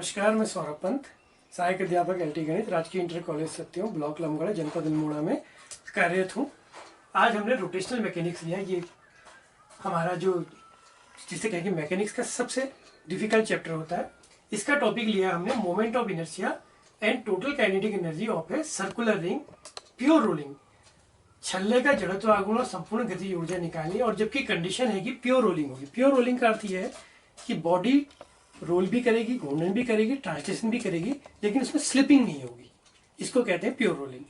नमस्कार, मैं सौरभ पंत, सहायक अध्यापक एलटी गणित, राजकीय इंटर कॉलेज सत्यम, ब्लॉक लमगढ़, जनपद अल्मोड़ा में कार्यरत हूँ। आज हमने रोटेशनल मैकेनिक्स लिया। ये हमारा जिसे कहेंगे मैकेनिक्स का सबसे डिफिकल्ट चैप्टर होता है। इसका टॉपिक लिया हमने moment of inertia and total kinetic energy of a circular ring pure rolling. छल्ले का जड़त्व आघूर्ण और संपूर्ण गतिज ऊर्जा निकालनी, और जबकि कंडीशन है कि प्योर रोलिंग होगी। प्योर रोलिंग का अर्थ यह है कि बॉडी रोल भी करेगी, घूर्णन भी करेगी, ट्रांसलेशन भी करेगी, लेकिन उसमें स्लिपिंग नहीं होगी। इसको कहते हैं प्योर रोलिंग।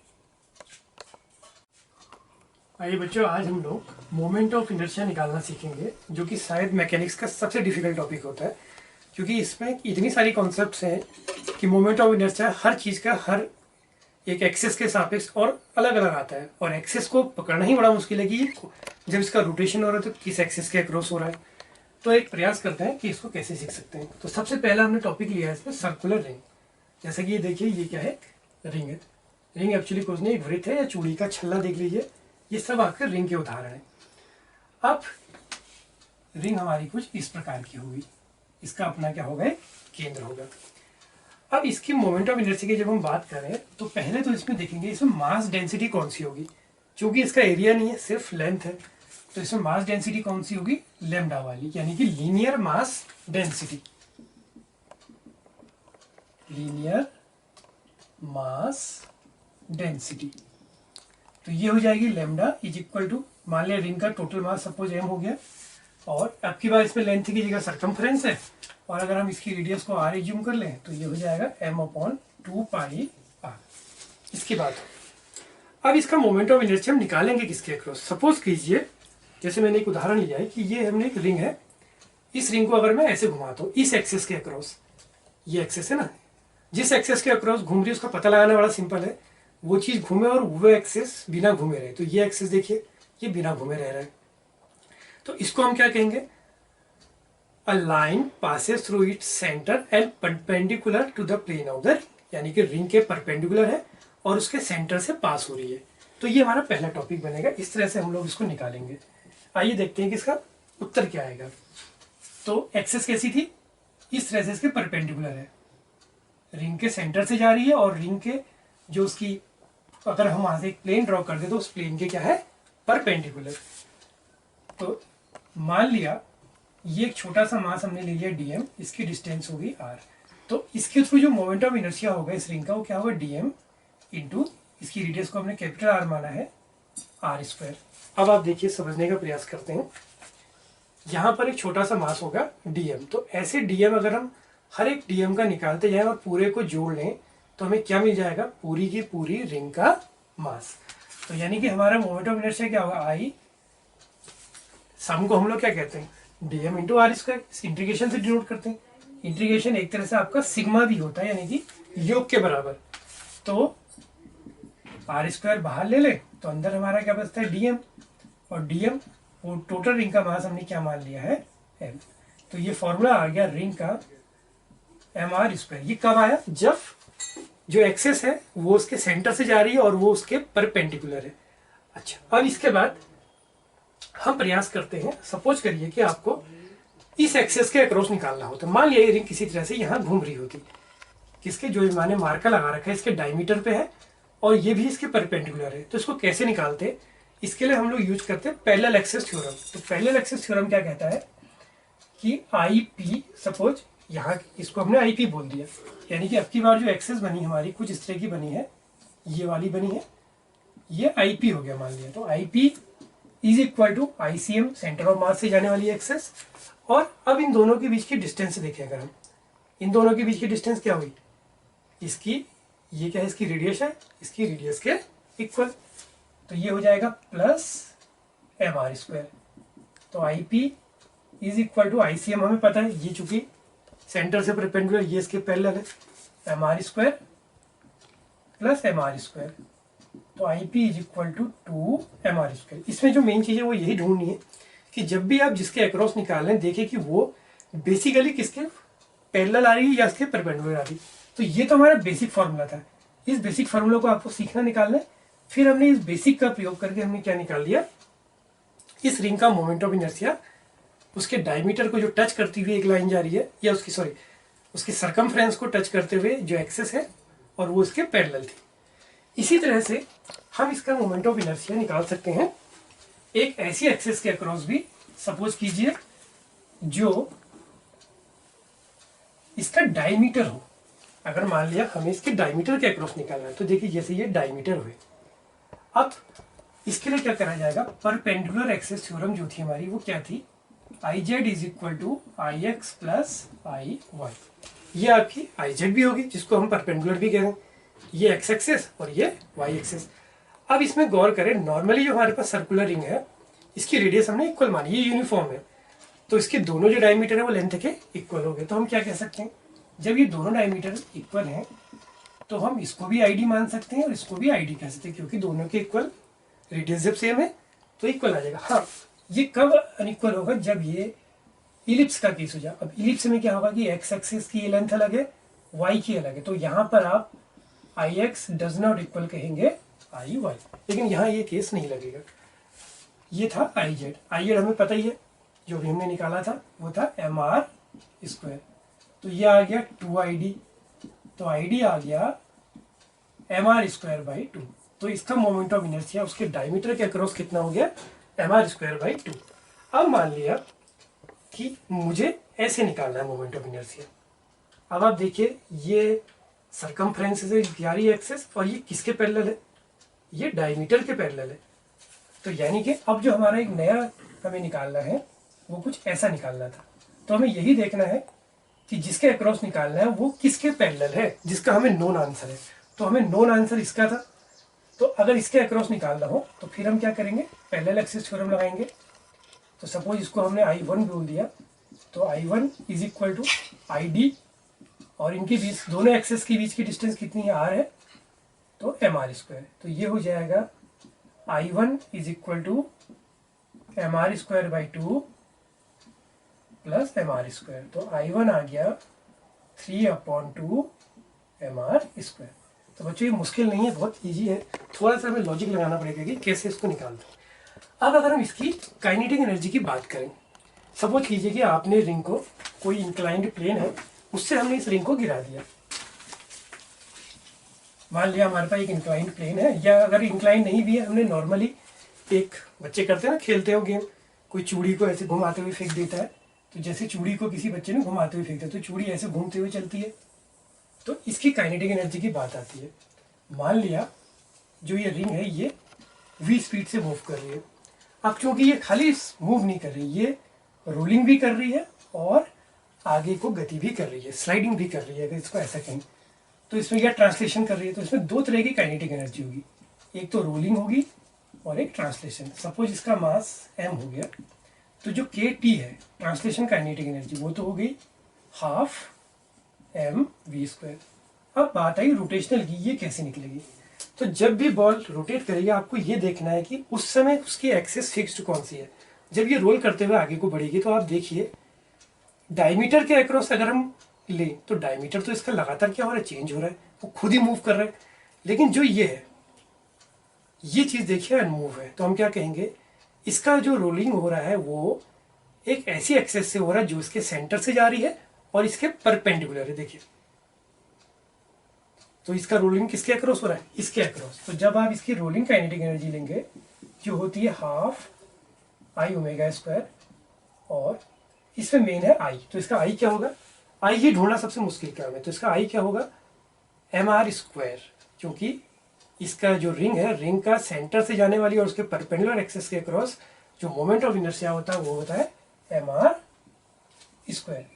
आइए बच्चों, आज हम लोग मोमेंट ऑफ इनर्शिया निकालना सीखेंगे, जो कि शायद मैकेनिक्स का सबसे डिफिकल्ट टॉपिक होता है, क्योंकि इसमें इतनी सारी कॉन्सेप्ट्स हैं कि मोमेंट ऑफ इनर्शिया हर चीज़ का हर एक एक्सेस के सापेक्ष और अलग अलग आता है, और एक्सेस को पकड़ना ही बड़ा मुश्किल है कि जब इसका रोटेशन हो रहा है तो किस एक्सेस के अक्रॉस हो रहा है। तो एक प्रयास करते हैं कि इसको कैसे सीख सकते हैं। तो सबसे पहला हमने टॉपिक लिया है इसमें सर्कुलर रिंग। जैसे कि ये देखिए, ये क्या है, रिंग है। रिंग एक्चुअली कुछ नहीं, एक वृत्त है या चूड़ी का छल्ला देख लीजिए। ये सब आपके रिंग के उदाहरण है। अब रिंग हमारी कुछ इस प्रकार की होगी, इसका अपना क्या होगा, केंद्र होगा। अब इसकी मोमेंट ऑफ इनर्शिया की जब हम बात करें तो पहले तो इसमें देखेंगे इसमें मास डेंसिटी कौन सी होगी। क्योंकि इसका एरिया नहीं है, सिर्फ लेंथ है, तो इसमें मास डेंसिटी कौन सी होगी, लैम्डा वाली, यानी कि linear mass density. Linear mass density तो ये हो जाएगी लैम्डा इज इक्वल टू, मान लिया रिंग का टोटल मास सपोज m हो गया, और अब की बार इसमें लेंथ की जगह सरकमफ्रेंस है, और अगर हम इसकी रेडियस को r एज्यूम कर लें तो ये हो जाएगा m/2πr। इसके बाद अब इसका मोमेंट ऑफ इनर्शिया हम निकालेंगे किसके अक्रॉस। सपोज कीजिए, जैसे मैंने एक उदाहरण लिया है कि ये हमने एक रिंग है, इस रिंग को अगर मैं ऐसे घुमाता हूँ इस एक्सेस के अक्रॉस, ये एक्सेस है ना, जिस एक्सेस के अक्रॉस घूम रही है उसका पता लगाना बड़ा सिंपल है। वो चीज़ घूमे और वो एक्सेस बिना घूमे रहे, तो ये एक्सेस देखिए, ये बिना घूमे रह रहा है, तो इसको हम क्या कहेंगे, a line passes through its centre and perpendicular to the plane of the ring, यानी कि रिंग के परपेंडिकुलर है और उसके सेंटर से पास हो रही है। तो ये हमारा पहला टॉपिक बनेगा। इस तरह से हम लोग इसको निकालेंगे। आइए देखते हैं कि इसका उत्तर क्या आएगा। तो एक्सेस कैसी थी, इस तरह से इसके परपेंडिकुलर है, रिंग के सेंटर से जा रही है, और रिंग के जो उसकी, अगर हम वहां से एक प्लेन ड्रॉ कर दे तो उस प्लेन के क्या है, परपेंडिकुलर। तो मान लिया ये एक छोटा सा मास हमने ले लिया dm, इसकी डिस्टेंस होगी r, तो इसके थ्रू जो मोमेंट ऑफ इनर्शिया होगा इस रिंग का, वो क्या होगा, dm इंटू इसकी रेडियस को हमने कैपिटल R माना है, r²। अब आप देखिए, समझने का प्रयास करते हैं। यहाँ पर एक छोटा सा मास होगा dm, तो ऐसे dm अगर हम हर एक dm का निकालते जाएं और पूरे को जोड़ लें तो हमें क्या मिल जाएगा, पूरी की पूरी रिंग का मास। तो यानी कि हमारा मोमेंट ऑफ इनर्शिया क्या होगा, I, सम को हम लोग क्या कहते हैं, dm इंटू r²। इंटीग्रेशन से डिनोट करते हैं। इंटीग्रेशन एक तरह से आपका सिग्मा भी होता है, यानी कि योग के बराबर। तो r² बाहर ले ले तो अंदर हमारा क्या बचता है, dm, और dm वो टोटल रिंग का मास हमने क्या मान लिया है, m। तो ये फॉर्मूला आ गया रिंग का mr²। ये कब आया, जब जो एक्सेस है वो उसके सेंटर से जा रही है और वो उसके परपेंडिकुलर है। अच्छा, अब इसके बाद हम प्रयास करते हैं। सपोज करिए कि आपको इस एक्सेस के अक्रॉस निकालना होता है। मान लिया ये रिंग किसी तरह से यहाँ घूम रही होती, किसके, जो मैंने मार्कर लगा रखा है इसके डायमीटर पे है, और ये भी इसके परपेंडिकुलर है। तो इसको कैसे निकालते हैं, इसके लिए हम लोग यूज करते हैं पैरेलल एक्सेस थ्योरम। तो पैरेलल एक्सेस थ्योरम क्या कहता है कि IP, सपोज यहाँ इसको हमने IP बोल दिया, यानी कि अब की बार जो एक्सेस बनी हमारी कुछ इस तरह की बनी है, ये वाली बनी है, ये IP हो गया मान लिया। तो IP is equal to ICM, centre of mass से जाने वाली एक्सेस। और अब इन दोनों के बीच की डिस्टेंस देखें, अगर हम इन दोनों के बीच की डिस्टेंस क्या हुई, इसकी, ये क्या है, इसकी रेडियस है, इसकी रेडियस के इक्वल, तो ये हो जाएगा प्लस mr²। तो IP is equal to ICM हमें पता है, ये चूंकि सेंटर से परपेंडिकुलर, ये इसके पैरेलल है, mr² प्लस mr²। तो IP is equal to 2mr²। इसमें जो मेन चीज़ है वो यही ढूंढनी है कि जब भी आप जिसके अक्रॉस निकाल लें, देखें कि वो बेसिकली किसके पैरेलल आ रही है या इसके परपेंडिकुलर आ रही है। तो ये तो हमारा बेसिक फार्मूला था। इस बेसिक फार्मूला को आपको सीखना, निकालना है। फिर हमने इस बेसिक का प्रयोग करके हमने क्या निकाल लिया, इस रिंग का मोमेंट ऑफ इनर्शिया उसके डायमीटर को जो टच करती हुई एक लाइन जा रही है, या उसकी उसके सरकमफ्रेंस को टच करते हुए जो एक्सेस है और वो इसके पैरेलल थी। इसी तरह से हम इसका मोमेंट ऑफ इनर्शिया निकाल सकते हैं एक ऐसी एक्सेस के अक्रॉस भी, सपोज कीजिए जो इसका डायमीटर हो। अगर मान लिया हमें इसके डायमीटर के अक्रॉस निकालना है, तो देखिए जैसे ये डायमीटर हुए, अब इसके लिए क्या करा जाएगा, परपेंडिकुलर एक्सेस थ्योरम जो थी हमारी वो क्या थी, I Z is equal to I X plus I Y. ये आपकी आई जेड भी होगी जिसको हम परपेंडिकुलर भी कह रहे हैं, ये एक्स एक्सेस और ये वाई एक्सेस। अब इसमें गौर करें, नॉर्मली जो हमारे पास सर्कुलर रिंग है इसकी रेडियस हमने इक्वल मानी, ये यूनिफॉर्म है, तो इसके दोनों जो डायमीटर है वो लेंथ के इक्वल हो गए। तो हम क्या कह सकते हैं, जब ये दोनों डायमीटर इक्वल हैं तो हम इसको भी आईडी मान सकते हैं और इसको भी आईडी कह सकते हैं, क्योंकि दोनों के इक्वल रेडियस जब सेम है तो इक्वल आ जाएगा। हाँ, ये कब अनइक्वल होगा, जब ये इलिप्स का केस हो जाए। अब इलिप्स में क्या होगा कि एक्स एक्सिस की लेंथ अलग है, वाई की अलग है, तो यहाँ पर आप आई एक्स डज नॉट इक्वल कहेंगे आई वाई, लेकिन यहाँ ये केस नहीं लगेगा। ये था आई जेड। आई जेड हमें पता ही है, जो भी हमने निकाला था वो था एम आर स्क्वायर, तो ये आ गया 2ID, तो ID आ गया एम आर स्क्वायर बाई 2। तो इसका मोमेंट ऑफ इनर्शिया उसके डायमीटर के अक्रॉस कितना हो गया, एम आर स्क्वायर बाई 2। अब मान लिया कि मुझे ऐसे निकालना है मोमेंट ऑफ इनर्शिया। अब आप देखिए ये सरकमफ्रेंस से जा रही है एक्सेस और ये किसके पैरेलल है, ये डायमीटर के पैरेलल है। तो यानी कि अब जो हमारा एक नया हमें निकालना है वो कुछ ऐसा निकालना था। तो हमें यही देखना है कि जिसके अक्रॉस निकालना है वो किसके पैरेलल है, जिसका हमें नोन आंसर है। तो हमें नोन आंसर इसका था, तो अगर इसके अक्रॉस निकालना हो तो फिर हम क्या करेंगे, पैरेलल एक्सिस थ्योरम लगाएंगे। तो सपोज इसको हमने I1 बोल दिया, तो I1 is equal to ID, और इनके बीच दोनों एक्सेस के बीच की डिस्टेंस कितनी है, R है, तो एम आर स्क्वायर। तो ये हो जाएगा I1 is equal to M R square by 2 plus M R square. तो I1 आ गया 3/2 एम आर स्क्वायर। तो बच्चों ये मुश्किल नहीं है, बहुत इजी है, थोड़ा सा हमें लॉजिक लगाना पड़ेगा कि कैसे इसको निकालते हैं। अब अगर हम इसकी काइनेटिक एनर्जी की बात करें, सपोज कीजिए कि आपने रिंग को, कोई इंक्लाइंड प्लेन है उससे हमने इस रिंग को गिरा दिया। मान लिया हमारे पास एक इंक्लाइंड प्लेन है, या अगर इंक्लाइंड नहीं भी है, हमने नॉर्मली एक बच्चे करते हैं ना, खेलते हो गेम, कोई चूड़ी को ऐसे घुमाते हुए फेंक देता है, तो जैसे चूड़ी को किसी बच्चे ने घुमाते हुए फेंक दिया तो चूड़ी ऐसे घूमते हुए चलती है, तो इसकी काइनेटिक एनर्जी की बात आती है। मान लिया जो ये रिंग है ये v स्पीड से मूव कर रही है। अब क्योंकि ये खाली मूव नहीं कर रही, ये रोलिंग भी कर रही है और आगे को गति भी कर रही है, स्लाइडिंग भी कर रही है, अगर इसको ऐसा कहें। तो इसमें क्या ट्रांसलेशन कर रही है, तो इसमें दो तरह की काइनेटिक एनर्जी होगी, एक तो रोलिंग होगी और एक ट्रांसलेशन। सपोज इसका मास m हो गया, तो जो kT है ट्रांसलेशन काइनेटिक एनर्जी, वो तो हो गई हाफ mv²। अब बात आई रोटेशनल की, ये कैसे निकलेगी। तो जब भी बॉल रोटेट करेगी आपको ये देखना है कि उस समय उसकी एक्सेस फिक्स्ड कौन सी है। जब ये रोल करते हुए आगे को बढ़ेगी तो आप देखिए डायमीटर के अक्रॉस अगर हम लें तो डायमीटर तो इसका लगातार क्या हो रहा है, चेंज हो रहा है, वो खुद ही मूव कर रहा है। लेकिन जो ये है, ये चीज़ देखिए अनमूव है, तो हम क्या कहेंगे, इसका जो रोलिंग हो रहा है वो एक ऐसी एक्सेस से हो रहा है जो इसके सेंटर से जा रही है और इसके परपेंडिकुलर है। देखिए तो इसका रोलिंग किसके अक्रॉस हो रहा है, इसके अक्रॉस। तो जब आप इसकी रोलिंग काइनेटिक एनर्जी लेंगे जो होती है हाफ आई ओमेगा स्क्वायर, और इसमें मेन है आई, तो इसका आई क्या होगा, आई ये ढूंढना सबसे मुश्किल काम है, तो इसका आई क्या होगा, एम आर स्क्वायर, क्योंकि इसका जो रिंग है, रिंग का सेंटर से जाने वाली और उसके परपेंडिकुलर एक्सेस के अक्रॉस जो मोमेंट ऑफ इनर्शिया होता है वो होता है एम आर स्क्वायर,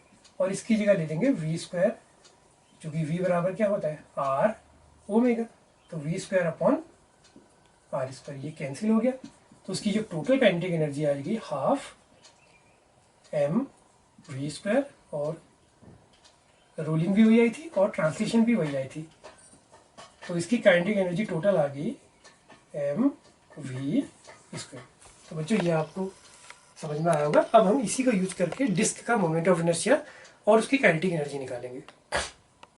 और इसकी जगह ले लेंगे वी स्क्वायर, क्योंकि v बराबर क्या होता है आर ओमेगा, तो v² अपॉन आर स्क्वायर, ये कैंसिल हो गया। तो उसकी जो टोटल काइनेटिक एनर्जी आएगी हाफ mv², और रोलिंग भी वही आई थी और ट्रांसलेशन भी वही आई थी, तो इसकी काइनेटिक एनर्जी टोटल आ गई mv²। तो बच्चों ये आपको समझ में आया होगा। अब हम इसी को यूज करके डिस्क का मोमेंट ऑफ इनर्शिया और उसकी काइनेटिक एनर्जी निकालेंगे।